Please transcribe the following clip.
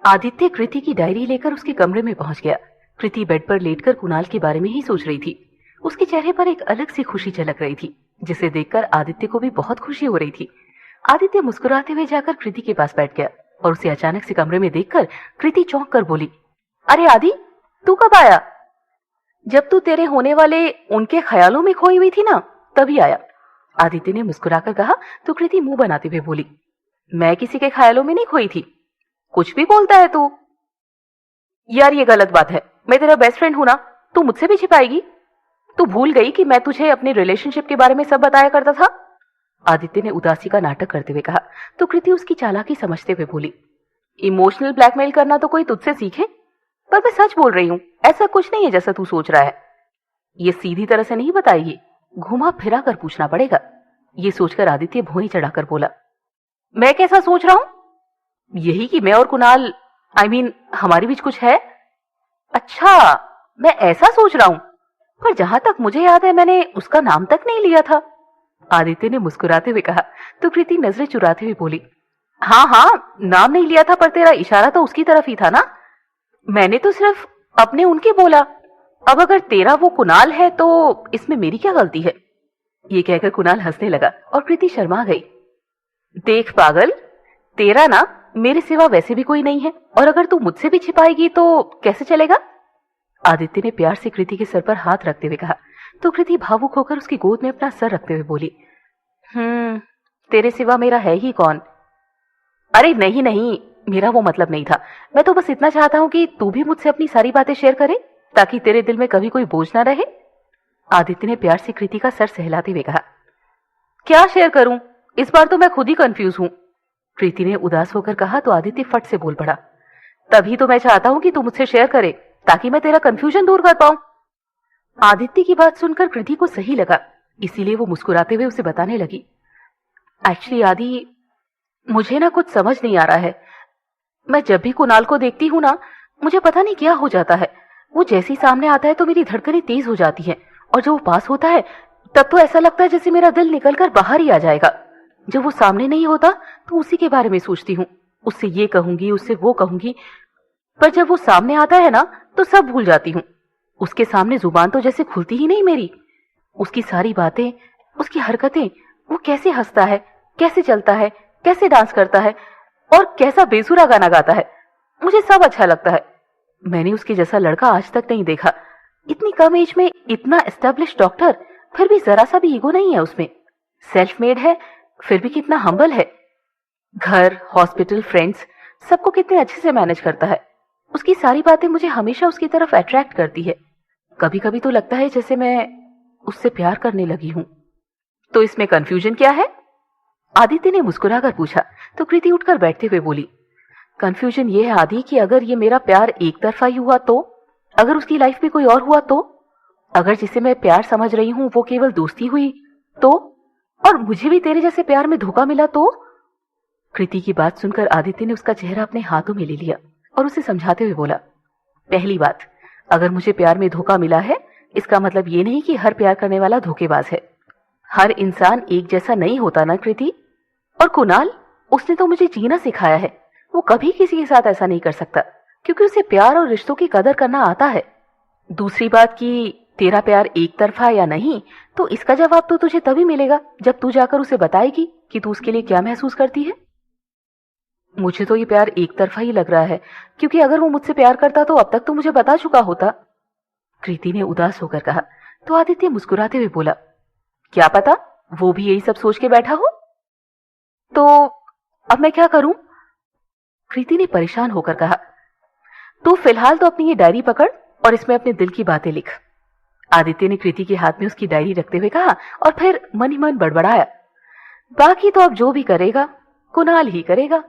आदित्य कृति की डायरी लेकर उसके कमरे में पहुंच गया। कृति बेड पर लेटकर कुणाल के बारे में ही सोच रही थी। उसके चेहरे पर एक अलग सी खुशी झलक रही थी, जिसे देखकर आदित्य को भी बहुत खुशी हो रही थी। आदित्य मुस्कुराते हुए जाकर कृति के पास बैठ गया और उसे अचानक से कमरे में देखकर कृति चौंक कर बोली, अरे आदि, तू कब आया? जब तू तेरे होने वाले उनके ख्यालों में खोई हुई थी ना, तभी आया। आदित्य ने मुस्कुराकर कहा तो कृति मुंह बनाते हुए बोली, मैं किसी के ख्यालों में नहीं खोई थी। कुछ भी बोलता है तू। यार ये गलत बात है, मैं तेरा बेस्ट फ्रेंड हूं ना, तू मुझसे भी छिपाएगी? तू भूल गई कि मैं तुझे अपने रिलेशनशिप के बारे में सब बताया करता था? आदित्य ने उदासी का नाटक करते हुए कहा तो कृति उसकी चालाकी समझते हुए बोली, इमोशनल ब्लैकमेल करना तो कोई तुझसे सीखे, पर मैं सच बोल रही हूं, ऐसा कुछ नहीं है जैसा तू सोच रहा है। ये सीधी तरह से नहीं बताएगी, घुमा फिरा कर पूछना पड़ेगा। ये सोचकर आदित्य भौं चढ़ाकर बोला, मैं कैसा सोच रहा हूं? यही कि मैं और कुणाल हमारे बीच कुछ है। अच्छा, मैं ऐसा सोच रहा हूं, पर जहां तक मुझे याद है मैंने उसका नाम तक नहीं लिया था। आदित्य ने मुस्कुराते हुए कहा तो कृति नजरें चुराते हुए बोली, हाँ हाँ, नाम नहीं लिया था, पर तेरा इशारा तो उसकी तरफ ही था ना। मैंने तो सिर्फ अपने उनके बोला। अब अगर तेरा वो कुणाल है तो इसमें मेरी क्या गलती है? ये कहकर कुणाल हंसने लगा और कृति शर्मा गई। देख पागल, तेरा ना मेरे सिवा वैसे भी कोई नहीं है, और अगर तू मुझसे भी छिपाएगी तो कैसे चलेगा? आदित्य ने प्यार से कृति के सर पर हाथ रखते हुए कहा तो कृति भावुक होकर उसकी गोद में अपना सर रखते हुए बोली, तेरे सिवा मेरा है ही कौन? अरे नहीं नहीं, मेरा वो मतलब नहीं था। मैं तो बस इतना चाहता हूं कि तू भी मुझसे अपनी सारी बातें शेयर करे, ताकि तेरे दिल में कभी कोई बोझ ना रहे। आदित्य ने प्यार से कृति का सर सहलाते हुए कहा, क्या शेयर करूं? इस बार तो मैं खुद ही कंफ्यूज हूं। कृति ने उदास होकर कहा तो आदित्य फट से बोल पड़ा, तभी तो मैं चाहता हूं कि तू मुझसे शेयर करे, ताकि मैं तेरा कंफ्यूजन दूर कर पाऊं। आदित्य की बात सुनकर कृति को सही लगा, इसीलिए वो मुस्कुराते हुए उसे बताने लगी, एक्चुअली आदि, मुझे ना कुछ समझ नहीं आ रहा है। मैं जब भी कुणाल को देखती हूँ ना, मुझे पता नहीं क्या हो जाता है। वो जैसे ही सामने आता है तो मेरी धड़कनें तेज हो जाती हैं, और जब वो पास होता है तब तो ऐसा लगता है जैसे मेरा दिल निकलकर बाहर ही आ जाएगा। जब वो सामने नहीं होता तो उसी के बारे में सोचती हूँ, उससे ये कहूंगी, उससे वो कहूंगी, पर जब वो सामने आता है ना तो सब भूल जाती हूँ। उसके सामने जुबान तो जैसे खुलती ही नहीं मेरी। उसकी सारी बातें, उसकी हरकतें, वो कैसे हंसता है, कैसे चलता है, कैसे डांस करता है, और कैसा बेसुरा गाना गाता है, मुझे सब अच्छा लगता है। मैंने उसके जैसा लड़का आज तक नहीं देखा। इतनी कम एज में इतना एस्टेब्लिश डॉक्टर, फिर भी जरा सा भी ईगो नहीं है उसमें। सेल्फ मेड है, फिर भी कितना हम्बल है। घर, हॉस्पिटल, फ्रेंड्स, सबको कितने अच्छे से मैनेज करता है। उसकी सारी बातें मुझे हमेशा उसकी तरफ अट्रैक्ट करती है। कभी कभी तो लगता है जैसे मैं उससे प्यार करने लगी हूं। तो इसमें कंफ्यूजन क्या है? आदित्य ने मुस्कुराकर पूछा तो कृति उठकर बैठते हुए बोली, कंफ्यूजन ये है आदि कि अगर ये मेरा प्यार एक तरफा ही हुआ तो, अगर उसकी लाइफ में कोई और हुआ तो, अगर जिसे मैं प्यार समझ रही हूं वो केवल दोस्ती हुई तो, और मुझे भी तेरे जैसे प्यार में धोखा मिला तो। कृति की बात सुनकर आदित्य ने उसका चेहरा अपने हाथों में ले लिया और उसे समझाते हुए बोला, पहली बात, अगर मुझे प्यार में धोखा मिला है, इसका मतलब ये नहीं कि हर प्यार करने वाला धोखेबाज है। हर इंसान एक जैसा नहीं होता ना कृति। और कुणाल, उसने तो मुझे जीना सिखाया है। वो कभी किसी के साथ ऐसा नहीं कर सकता, क्योंकि उसे प्यार और रिश्तों की कदर करना आता है। दूसरी बात कि तेरा प्यार एक तरफा या नहीं, तो इसका जवाब तो तुझे तभी मिलेगा जब तू जाकर उसे बताएगी कि तू उसके लिए क्या महसूस करती है। मुझे तो ये प्यार एक तरफा ही लग रहा है, क्योंकि अगर वो मुझसे प्यार करता तो अब तक तो मुझे बता चुका होता। कृति ने उदास होकर कहा तो आदित्य मुस्कुराते हुए बोला, क्या पता वो भी यही सब सोच के बैठा हो। तो अब मैं क्या करूं? कृति ने परेशान होकर कहा, तू फिलहाल तो अपनी ये डायरी पकड़ और इसमें अपने दिल की बातें लिख। आदित्य ने कृति के हाथ में उसकी डायरी रखते हुए कहा और फिर मन ही मन बड़बड़ाया, बाकी तो अब जो भी करेगा कुणाल ही करेगा।